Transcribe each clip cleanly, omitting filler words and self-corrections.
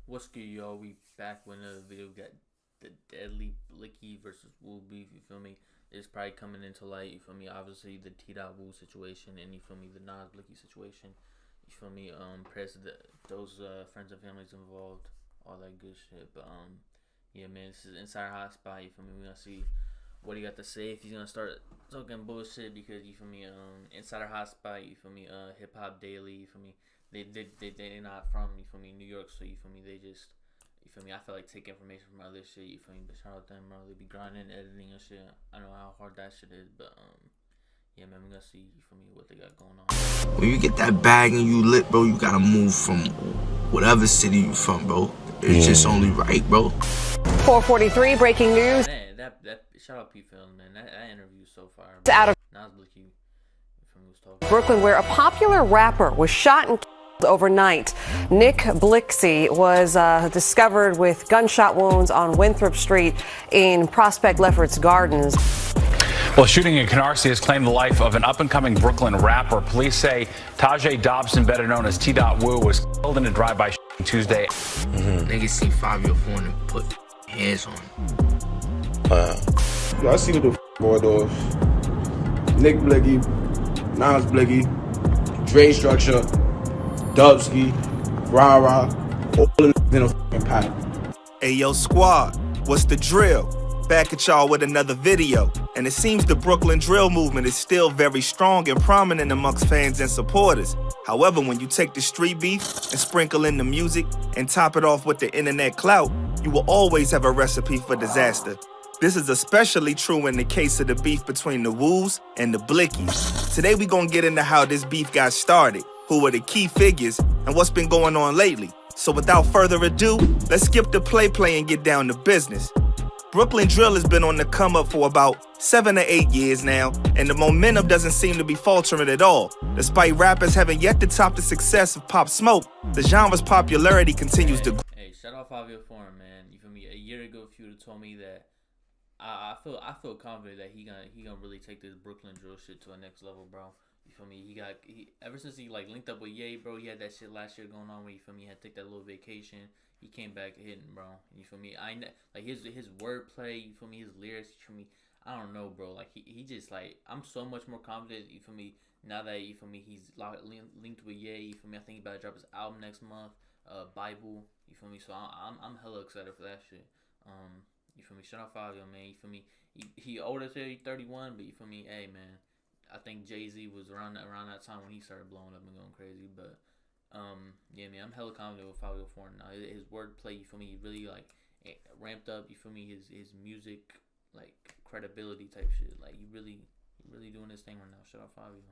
What's good, y'all? We back with another video. We got the deadly Blixky versus Woo beef. You feel me? It's probably coming into light. You feel me? Obviously the T.Woo situation, and you feel me, the Nas Blixky situation. You feel me? Those friends and families involved, all that good shit. But yeah, man, this is Insider Hot Spot. You feel me? We gonna see what he got to say, if he's gonna start talking bullshit, because you feel me, Insider Hot Spot, you feel me, Hip Hop Daily, you feel me, they're not from, you feel me, New York, so you feel me, they just, you feel me, I feel like take information from other shit, you feel me, but shout out to them, bro, they be grinding, editing and shit. I know how hard that shit is, but yeah, man, we gonna see, you feel me, what they got going on. When you get that bag and you lit, bro, you gotta move from whatever city you from, bro. It's just only right, bro. 4:43, breaking news. Man, that shout out P Film, man. That interview so far. It's out of Nas Blixky was talking. Brooklyn, where a popular rapper was shot and killed overnight. Nick Blixky was discovered with gunshot wounds on Winthrop Street in Prospect Lefferts Gardens. Well, shooting in Canarsie has claimed the life of an up-and-coming Brooklyn rapper. Police say Tajay Dobson, better known as T.Woo, was killed in a drive-by shooting Tuesday. Niggas see 5 year phone and put hands on him. Yo, I see what the going on. Nick Blixky, Nas Blixky, Dre Structure, Dubsky, Rara, all the in a fucking pack. Hey yo squad, what's the drill? Back at y'all with another video. And it seems the Brooklyn drill movement is still very strong and prominent amongst fans and supporters. However, when you take the street beef and sprinkle in the music and top it off with the internet clout, you will always have a recipe for disaster. This is especially true in the case of the beef between the Woos and the Blickies. Today we gonna get into how this beef got started, who are the key figures, and what's been going on lately. So without further ado, let's skip the play and get down to business. Brooklyn drill has been on the come up for about 7 to 8 years now, and the momentum doesn't seem to be faltering at all. Despite rappers having yet to top the success of Pop Smoke, the genre's popularity continues to grow. Hey, shout out Fabio Foreign, man. You feel me? A year ago, if you would have told me that, I feel confident that he gonna really take this Brooklyn drill shit to a next level, bro. You feel me? He ever since he like linked up with Ye, bro, he had that shit last year going on where, you feel me, he had to take that little vacation. He came back hitting, bro. You feel me? Like his wordplay, you feel me, his lyrics, you feel me, I don't know, bro. Like he just, like, I'm so much more confident, you feel me, now that, you feel me, he's linked with Ye, you feel me. I think he about to drop his album next month, Bible, you feel me. So I'm hella excited for that shit. You feel me? Shout out Fabio, man. You feel me? He older than 31, but you feel me? Hey, man. I think Jay-Z was around that time when he started blowing up and going crazy. But yeah, man, I'm hella confident with Fabio Foreign now. His wordplay, you feel me? He really like ramped up. You feel me? His music, like, credibility type shit. Like, he really doing his thing right now. Shout out Fabio.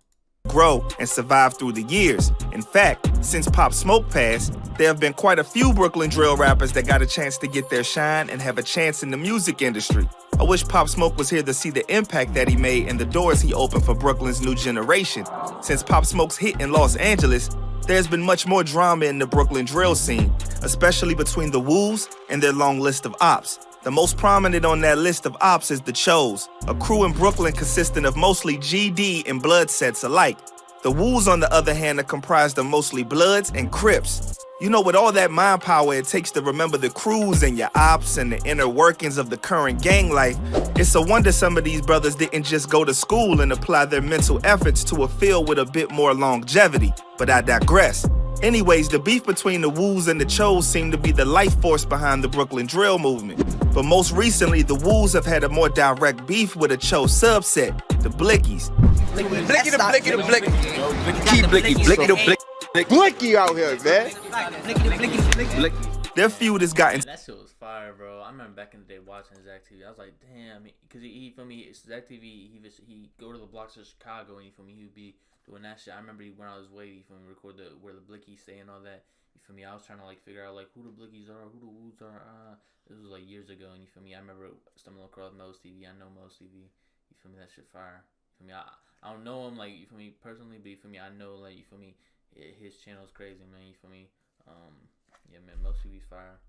Grow and survive through the years. In fact, since Pop Smoke passed, there have been quite a few Brooklyn drill rappers that got a chance to get their shine and have a chance in the music industry. I wish Pop Smoke was here to see the impact that he made and the doors he opened for Brooklyn's new generation. Since Pop Smoke's hit in Los Angeles, there's been much more drama in the Brooklyn drill scene, especially between the Woos and their long list of ops. The most prominent on that list of ops is the Chos, a crew in Brooklyn consisting of mostly GD and Blood sets alike. The Woos, on the other hand, are comprised of mostly Bloods and Crips. You know, with all that mind power it takes to remember the crews and your ops and the inner workings of the current gang life, it's a wonder some of these brothers didn't just go to school and apply their mental efforts to a field with a bit more longevity. But I digress. Anyways, the beef between the Woos and the Chos seem to be the life force behind the Brooklyn drill movement. But most recently, the Woos have had a more direct beef with a Cho subset, the Blickies. Blicky the Blicky the Blicky. Keep Blicky, Blicky the Blicky. Blicky out here, man. Their feud has gotten... That shit was fire, bro. I remember back in the day watching Zach TV. I was like, damn, because he feel me, Zach TV, he go to the blocks of Chicago, and you feel me, he would be doing that shit. I remember he went out his way, you feel me, record where the Blickies stay and all that. You feel me? I was trying to like figure out like who the Blickies are, who the Woos are. This was like years ago, and you feel me? I remember stumbling across Mel's TV. I know Mel's TV. You feel me? That shit fire. You feel me? I don't know him, like, you feel me, personally, but you feel me? I know, like, you feel me, his channel's crazy, man. You feel me? Yeah, man, Mel's TV's fire.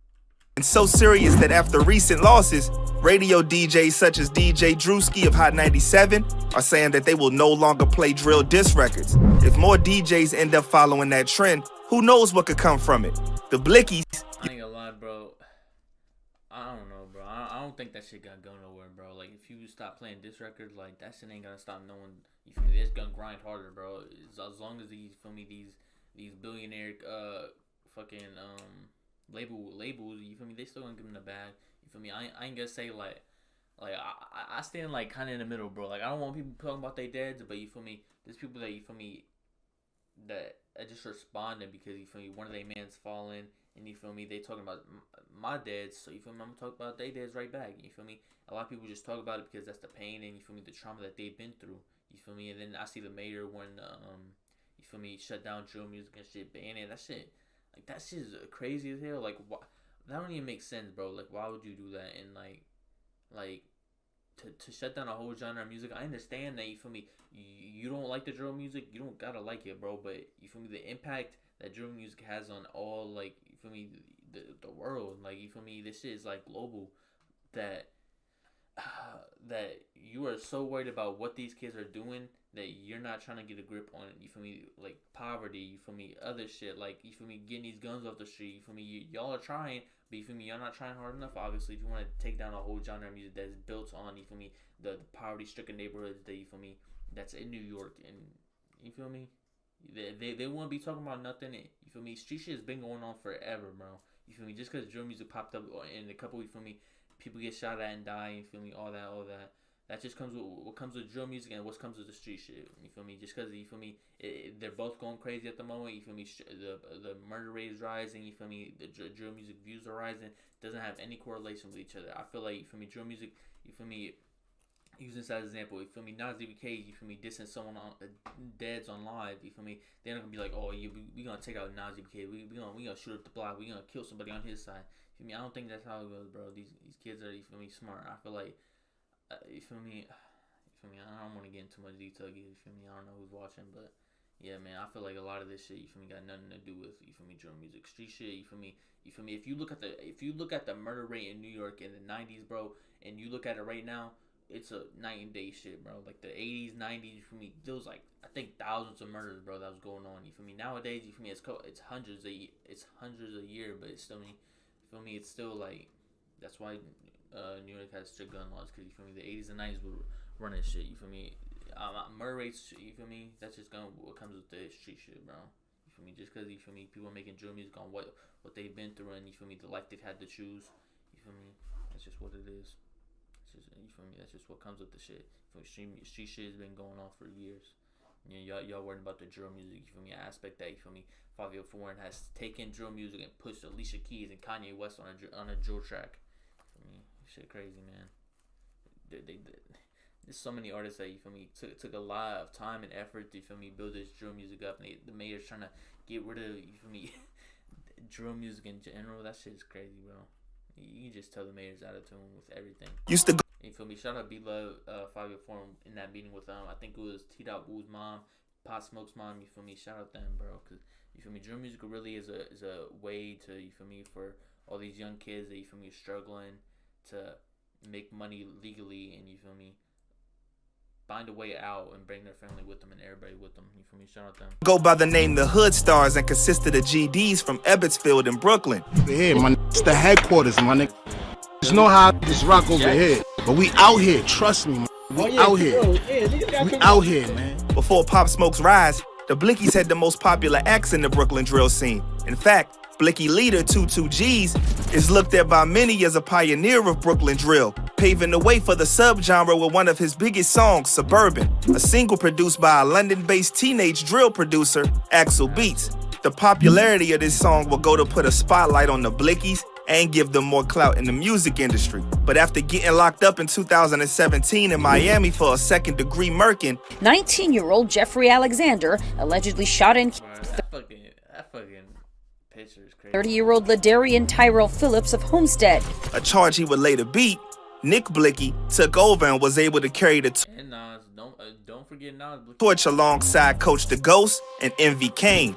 And so serious that after recent losses, radio DJs such as DJ Drewski of Hot 97 are saying that they will no longer play drill diss records. If more DJs end up following that trend, who knows what could come from it? The Blickies... I ain't gonna lie, bro. I don't know, bro. I don't think that shit gonna go nowhere, bro. Like, if you stop playing diss records, like, that shit ain't gonna stop no one. You feel me? It's gonna grind harder, bro. As long as these, feel me, these billionaire fucking labels, you feel me? They still gonna give them the bag. You feel me? I ain't gonna say like I stand like kind of in the middle, bro. Like, I don't want people talking about their dads, but you feel me? There's people that, you feel me, that are just responding because, you feel me, one of their man's falling, and you feel me, they talking about my dads, so you feel me, I'm gonna talk about their dads right back. You feel me? A lot of people just talk about it because that's the pain and, you feel me, the trauma that they've been through. You feel me? And then I see the mayor when you feel me, shut down drill music and shit, banning that shit. Like, that shit is crazy as hell. Like, that don't even make sense, bro. Like, why would you do that? And like to shut down a whole genre of music. I understand that, you feel me, you don't like the drill music, you don't gotta like it, bro. But you feel me, the impact that drill music has on all, like, you feel me, the world. Like, you feel me, this shit is like global. That you are so worried about what these kids are doing that you're not trying to get a grip on, you feel me, like poverty, you feel me, other shit, like, you feel me, getting these guns off the street, you feel me, y'all are trying, but you feel me, y'all not trying hard enough, obviously, if you want to take down a whole genre of music that's built on, you feel me, the poverty-stricken neighborhoods that, you feel me, that's in New York, and, you feel me, they won't be talking about nothing, you feel me, street shit has been going on forever, bro, you feel me, just because drill music popped up in a couple, you feel me, people get shot at and die, you feel me, all that. That just comes with what comes with drill music and what comes with the street shit. You feel me? Just because, you feel me, they're both going crazy at the moment. You feel me? The murder rate is rising. You feel me? The drill music views are rising. Doesn't have any correlation with each other. I feel like, you feel me, drill music, you feel me, using this as an example, you feel me, Nas DBK, you feel me, dissing someone on dads on live, you feel me, they're not gonna be like, oh yeah, we gonna take out Nas DBK, we gonna shoot up the block, we gonna kill somebody on his side. You feel me? I don't think that's how it goes, bro. These kids are, you feel me, smart. I feel like, you feel me, I don't want to get into much detail, you feel me, I don't know who's watching, but yeah, man, I feel like a lot of this shit, you feel me, got nothing to do with, you feel me, drill music, street shit, you feel me, if you look at the murder rate in New York in the 90s, bro, and you look at it right now, it's a night and day shit, bro. Like, the 80s, 90s, you feel me, there was, like, I think thousands of murders, bro, that was going on, you feel me. Nowadays, you feel me, it's hundreds a year, but it's still, you feel me, it's still, like, that's why New York has strict gun laws, because, you feel me, the 80s and 90s were running shit, you feel me. Murder rates, you feel me, that's just what comes with the street shit, bro. You feel me, just because, you feel me, people are making drill music on what they've been through, and, you feel me, the life they've had to choose, you feel me, that's just what it is. You feel me? That's just what comes with the shit. You feel me? Street shit has been going on for years. You know, y'all worried about the drill music. You feel me? Aspect that, you feel me? 504 has taken drill music and pushed Alicia Keys and Kanye West on a drill track. You feel me? Shit crazy, man. There's so many artists that, you feel me, took a lot of time and effort to, you feel me, build this drill music up. And the mayor's trying to get rid of, you feel me, drill music in general. That shit is crazy, bro. You can just tell the mayor's out of tune with everything. You feel me? Shout out B-Love 504 in that meeting with I think it was T.Woo's mom, Pop Smoke's mom. You feel me? Shout out them, bro. Cause, you feel me, drill music really is a way to, you feel me, for all these young kids that, you feel me, struggling to make money legally, and, you feel me, find a way out and bring their family with them and everybody with them. You feel me? Shout out them. Go by the name the Hood Stars and consisted of GDs from Ebbetsfield and Brooklyn. Here, man, it's the headquarters, my nigga. There's no how this rock over here, but we out here. Trust me, man. We out here. We out here, man. Before Pop Smoke's rise, the Blickies had the most popular acts in the Brooklyn drill scene. In fact, Blicky leader 22G's is looked at by many as a pioneer of Brooklyn drill, paving the way for the subgenre with one of his biggest songs, Suburban, a single produced by a London-based teenage drill producer, Axel Beats. The popularity of this song will go to put a spotlight on the Blickies and give them more clout in the music industry. But after getting locked up in 2017 in Miami for a second-degree murking, 19-year-old Jeffrey Alexander allegedly shot and that fucking picture is crazy. 30-year-old Ladarian Tyrell Phillips of Homestead. A charge he would later beat, Nick Blicky took over and was able to carry the and Nas, don't forget Nas torch alongside Coach The Ghost and Envy Kane.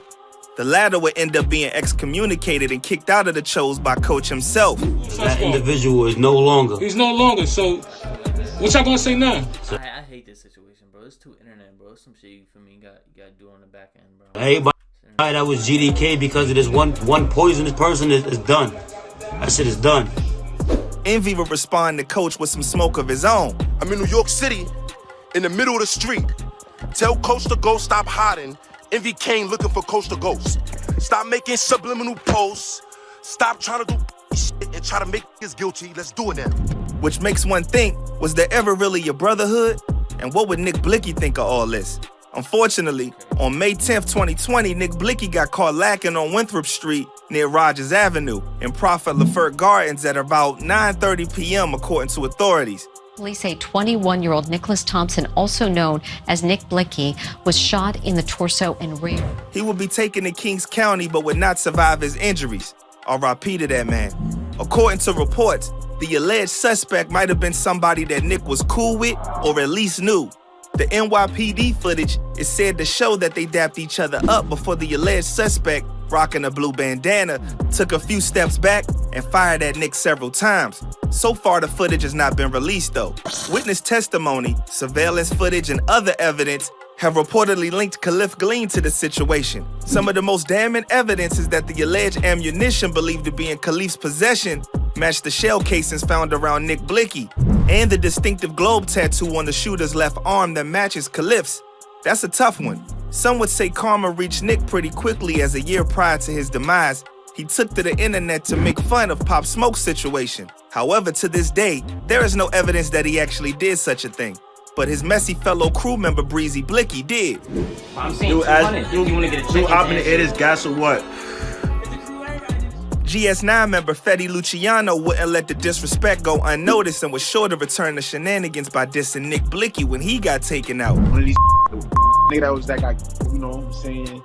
The latter would end up being excommunicated and kicked out of the shows by Coach himself. That individual is no longer. He's no longer, so what y'all gonna say now? I hate this situation, bro. It's too internet, bro. It's some shit you feel me you gotta do on the back end, bro. Everybody that was GDK because of this one poisonous person is done. That shit is done. Envy would respond to Coach with some smoke of his own. I'm in New York City, in the middle of the street. Tell Coach to go stop hiding. Envy Kane looking for Coach to Ghost. Stop making subliminal posts. Stop trying to do shit and try to make niggas guilty. Let's do it now. Which makes one think, was there ever really a brotherhood? And what would Nick Blixky think of all this? Unfortunately, on May 10th, 2020, Nick Blixky got caught lacking on Winthrop Street near Rogers Avenue in Prophet Lefert Gardens at about 9:30 p.m. according to authorities. Police say 21-year-old Nicholas Thompson, also known as Nick Blixky, was shot in the torso and rear. He would be taken to Kings County but would not survive his injuries. R.I.P. to that man. According to reports, the alleged suspect might have been somebody that Nick was cool with or at least knew. The NYPD footage is said to show that they dapped each other up before the alleged suspect, rocking a blue bandana, took a few steps back and fired at Nick several times. So far, the footage has not been released, though. Witness testimony, surveillance footage, and other evidence have reportedly linked Khalif Glean to the situation. Some of the most damning evidence is that the alleged ammunition believed to be in Khalif's possession matched the shell casings found around Nick Blixky, and the distinctive globe tattoo on the shooter's left arm that matches Khalif's. That's a tough one. Some would say karma reached Nick pretty quickly, as a year prior to his demise, he took to the internet to make fun of Pop Smoke's situation. However, to this day, there is no evidence that he actually did such a thing. But his messy fellow crew member Breezy Blixky did. I'm saying, you want to get a check in the air this gas or what? GS9 member Fetty Luciano wouldn't let the disrespect go unnoticed and was sure to return the shenanigans by dissing Nick Blixky when he got taken out. One of these nigga that was that guy, you know what I'm saying?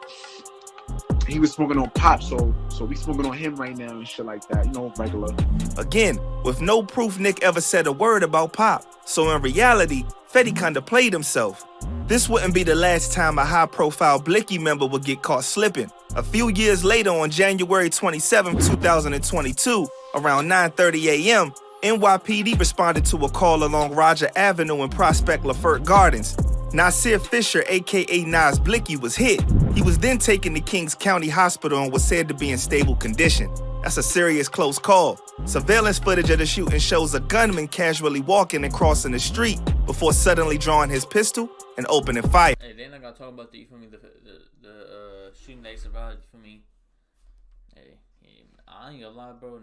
He was smoking on Pop, so we smoking on him right now and shit like that, you know, regular. Again, with no proof Nick ever said a word about Pop. So in reality, Fetty kinda played himself. This wouldn't be the last time a high-profile Blixky member would get caught slipping. A few years later, on January 27, 2022, around 9:30 a.m., NYPD responded to a call along Roger Avenue in Prospect Lefert Gardens. Nasir Fisher, aka Nas Blixky, was hit. He was then taken to Kings County Hospital and was said to be in stable condition. That's a serious close call. Surveillance footage of the shooting shows a gunman casually walking and crossing the street before suddenly drawing his pistol and opening fire. Hey, they're not gonna talk about the, you feel me, the shooting they survived, you feel me? Hey, I ain't gonna lie, bro.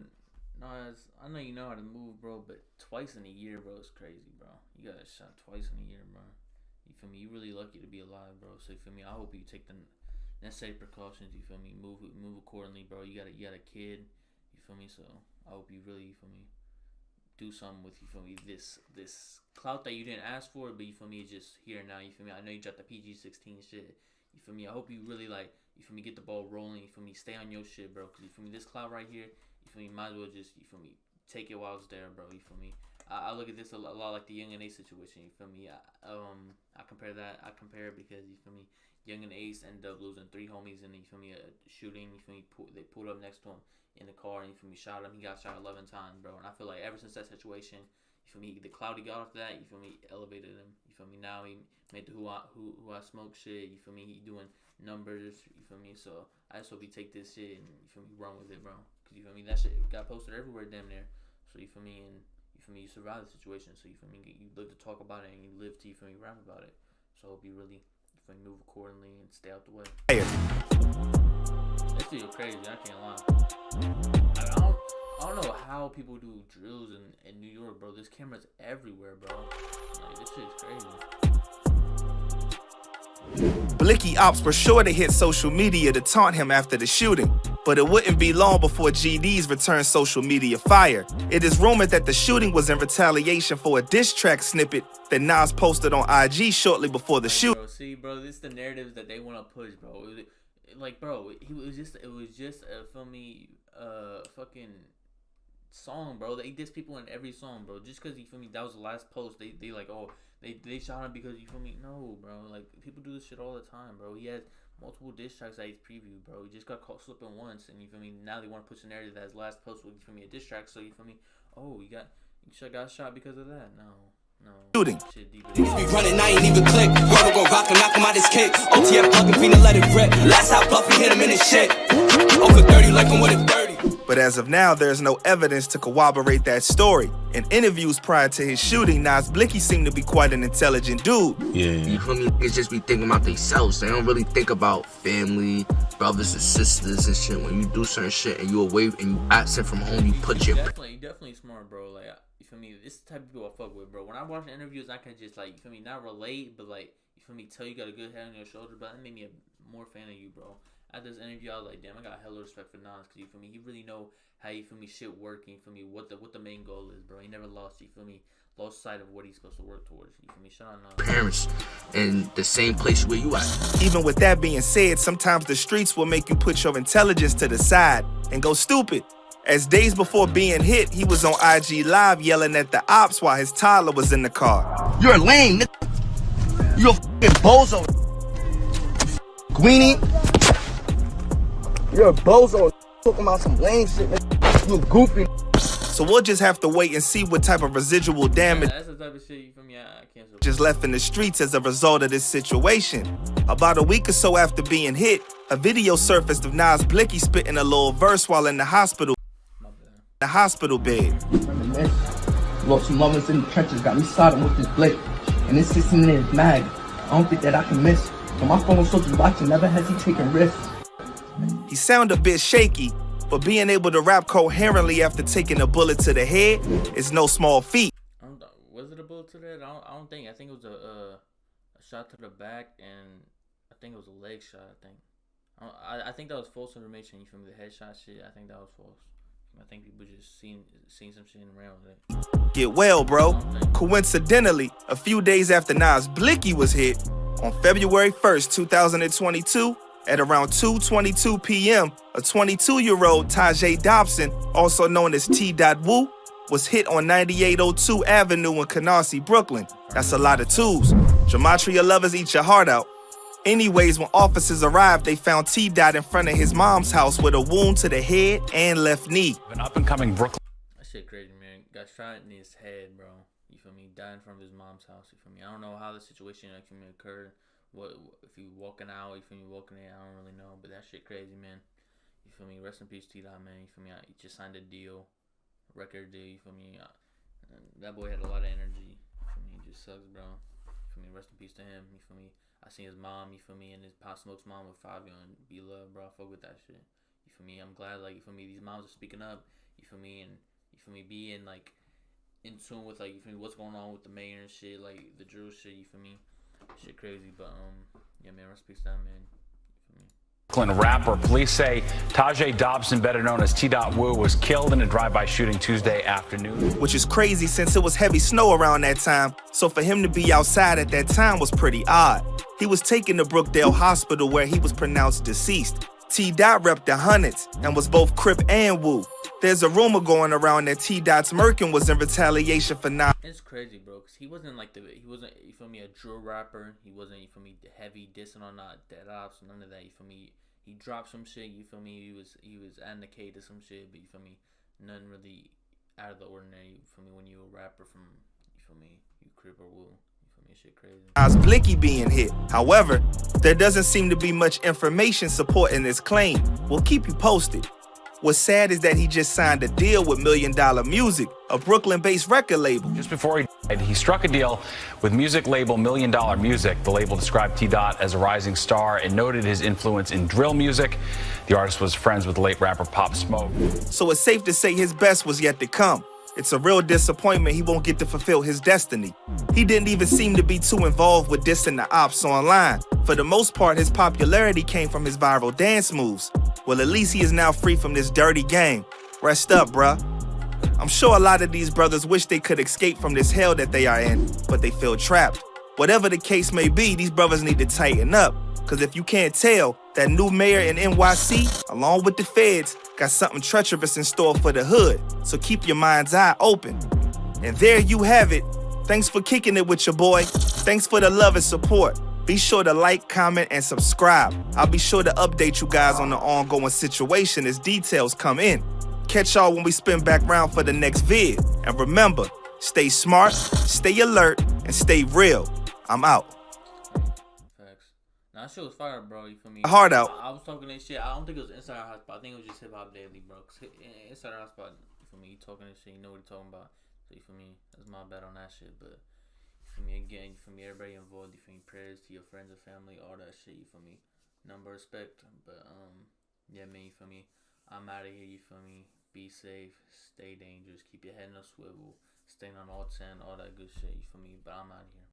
No, I know you know how to move, bro, but twice in a year, bro, is crazy, bro. You got shot twice in a year, bro. You feel me? You really lucky to be alive, bro. So you feel me? I hope you take the necessary precautions. You feel me? Move accordingly, bro. You got a kid. You feel me? So I hope you really, you feel me, do something with, you feel me, this clout that you didn't ask for, but you feel me, it's just here now. You feel me? I know you dropped the PG-16 shit. You feel me? I hope you really, like, you feel me, get the ball rolling. You feel me? Stay on your shit, bro. Cause you feel me, this clout right here, you feel me, might as well just, you feel me, take it while it's there, bro. You feel me? I look at this a lot like the Young and Ace situation. You feel me? I compare it because, you feel me, Young and Ace ended up losing 3 homies in, you feel me, a shooting. You feel me? They pulled up next to him in the car and, you feel me, shot him. He got shot 11 times, bro. And I feel like ever since that situation, you feel me, the clout he got after that, you feel me, elevated him. You feel me? Now he made the who I smoke shit. You feel me? He doing numbers. You feel me? So I just hope he take this shit and, you feel me, run with it, bro. Cause you feel me, that shit got posted everywhere, damn near. So you feel me, and you feel me, you survive the situation. So you feel me, you live to talk about it and you live to, you feel me, rap about it. So I hope you really, you feel me, move accordingly and stay out the way. This video crazy, I can't lie. I don't know how people do drills in New York, bro. There's cameras everywhere, bro. Like, this shit's crazy. Blixky ops were sure to hit social media to taunt him after the shooting, but it wouldn't be long before GDs returned social media fire. It is rumored that the shooting was in retaliation for a diss track snippet that Nas posted on IG shortly before the shoot. Bro, see, bro, this is the narratives that they want to push, bro. Like, bro, it was just a, feel me, fucking song, bro. They diss people in every song, bro. Just because, you feel me, that was the last post, they like, oh, they shot him because, you feel me. No, bro, like, people do this shit all the time, bro. He has multiple diss tracks that he's previewed, bro. He just got caught slipping once, and, you feel me, now they want to push a narrative that his last post was, you feel me, a diss track. So, you feel me, oh, you got shot because of that. No. Shooting. Be running, I ain't even click. Whoever go rock and knock him out his kick. OTF plugging, finna let it rip. Last out Buffy hit him in his shit. Over 30 like I'm with a 30. But as of now, there's no evidence to corroborate that story. In interviews prior to his shooting, Blixky seemed to be quite an intelligent dude. Yeah. You feel me? It's just be thinking about themselves. They don't really think about family, brothers and sisters and shit. When you do certain shit and you away and you absent from home, you put your... Definitely smart, bro. Like, you feel me? This is the type of people I fuck with, bro. When I watch interviews, I can just, like, you feel me, not relate, but, like, you feel me, tell you got a good head on your shoulder, but that made me a more fan of you, bro. At this interview, I was like, damn, I got hella respect for Nas, because, you feel me, he really know how, you feel me, shit working, you feel me, what the main goal is, bro. He never lost, you feel me, lost sight of what he's supposed to work towards, you feel me. Shout out Nas. Parents in the same place where you at. Even with that being said, sometimes the streets will make you put your intelligence to the side and go stupid. As days before being hit, he was on IG Live yelling at the ops while his toddler was in the car. You're lame, nigga. You're a fucking bozo. Greenie. You're a bozo. Talking about some lame shit, nigga. You a goofy. So we'll just have to wait and see what type of residual damage that's the type of shit, you feel me, I can't just left in the streets as a result of this situation. About a week or so after being hit, a video surfaced of Blixky spitting a little verse while in the hospital bed. Lost some lovers in the trenches, got me sodding with this Blake, and this system is mad. I don't think that I can miss. But my phone was so just watching, never hesitating risks. He sounded a bit shaky, but being able to rap coherently after taking a bullet to the head is no small feat. Was it a bullet to the head? I don't think. I think it was a shot to the back, and I think it was a leg shot. I think that was false information. You feel me? The headshot shit. I think that was false. I think people just seen some shit around with it. Get well, bro. Coincidentally, a few days after Blixky was hit, on February 1st, 2022, at around 2:22 p.m., a 22-year-old Tajay Dobson, also known as T.Wu, was hit on 9802 Avenue in Canarsie, Brooklyn. That's a lot of twos. Gematria lovers, eat your heart out. Anyways, when officers arrived, they found T. in front of his mom's house with a wound to the head and left knee. An up-and-coming Brooklyn. That shit crazy, man. Got shot in his head, bro. You feel me? Died in front of his mom's house. You feel me? I don't know how the situation actually occurred. What if he walking out? You feel me? Walking in? I don't really know. But that shit crazy, man. You feel me? Rest in peace, T. man. You feel me? He just signed a deal, record deal. You feel me? That boy had a lot of energy. You feel me? It just sucks, bro. You feel me? Rest in peace to him. You feel me? I seen his mom, you feel me, and his Pop Smoke's mom with Fabio and Be Love, bro. I fuck with that shit. You feel me? I'm glad, like, you feel me, these moms are speaking up, you feel me, and you feel me, being like in tune with, like, you feel me, what's going on with the mayor and shit, like the drill shit, you feel me? Shit crazy, but yeah, man, rest in peace to that, man. You feel me? Brooklyn rapper. Police say Tajay Dobson, better known as T.Wu, was killed in a drive-by shooting Tuesday afternoon. Which is crazy since it was heavy snow around that time, so for him to be outside at that time was pretty odd. He was taken to Brookdale Hospital where he was pronounced deceased. T.Dot repped the hundreds and was both Crip and Wu. There's a rumor going around that T.Dot's murking was in retaliation for not. It's crazy, bro, because he wasn't like he wasn't, you feel me, a drill rapper. He wasn't, you feel me, the heavy dissing on dead ops, none of that, you feel me. He dropped some shit, you feel me, he was advocating to some shit, but you feel me, nothing really out of the ordinary, you feel me, when you a rapper from, you feel me, you Crip or Wu. Shit crazy. Blixky being hit. However, there doesn't seem to be much information supporting this claim. We'll keep you posted. What's sad is that he just signed a deal with $1 Million Music, a Brooklyn-based record label. Just before he died, he struck a deal with music label $1 Million Music. The label described T.Dot as a rising star and noted his influence in drill music. The artist was friends with the late rapper Pop Smoke. So it's safe to say his best was yet to come. It's a real disappointment he won't get to fulfill his destiny. He didn't even seem to be too involved with dissing the ops online. For the most part, his popularity came from his viral dance moves. Well, at least he is now free from this dirty game. Rest up, bruh. I'm sure a lot of these brothers wish they could escape from this hell that they are in, but they feel trapped. Whatever the case may be, these brothers need to tighten up. Cause if you can't tell, that new mayor in NYC, along with the feds, got something treacherous in store for the hood. So keep your mind's eye open. And there you have it. Thanks for kicking it with your boy. Thanks for the love and support. Be sure to like, comment, and subscribe. I'll be sure to update you guys on the ongoing situation as details come in. Catch y'all when we spin back round for the next vid. And remember, stay smart, stay alert, and stay real. I'm out. Facts. That shit was fire, bro. You feel me? Hard out. I was talking that shit. I don't think it was Inside Our Hotspot. I think it was just Hip Hop Daily, bro. Cause Inside Our Hotspot, you feel me? You talking that shit. You know what you're talking about. So you feel me? That's my bet on that shit. But you feel me? Again, you feel me? Everybody involved. You feel me? Prayers to your friends and family, all that shit. You feel me? Number respect. But yeah, man. You feel me? I'm out of here. You feel me? Be safe. Stay dangerous. Keep your head in a swivel. Staying on all 10. All that good shit. You feel me? But I'm out of here.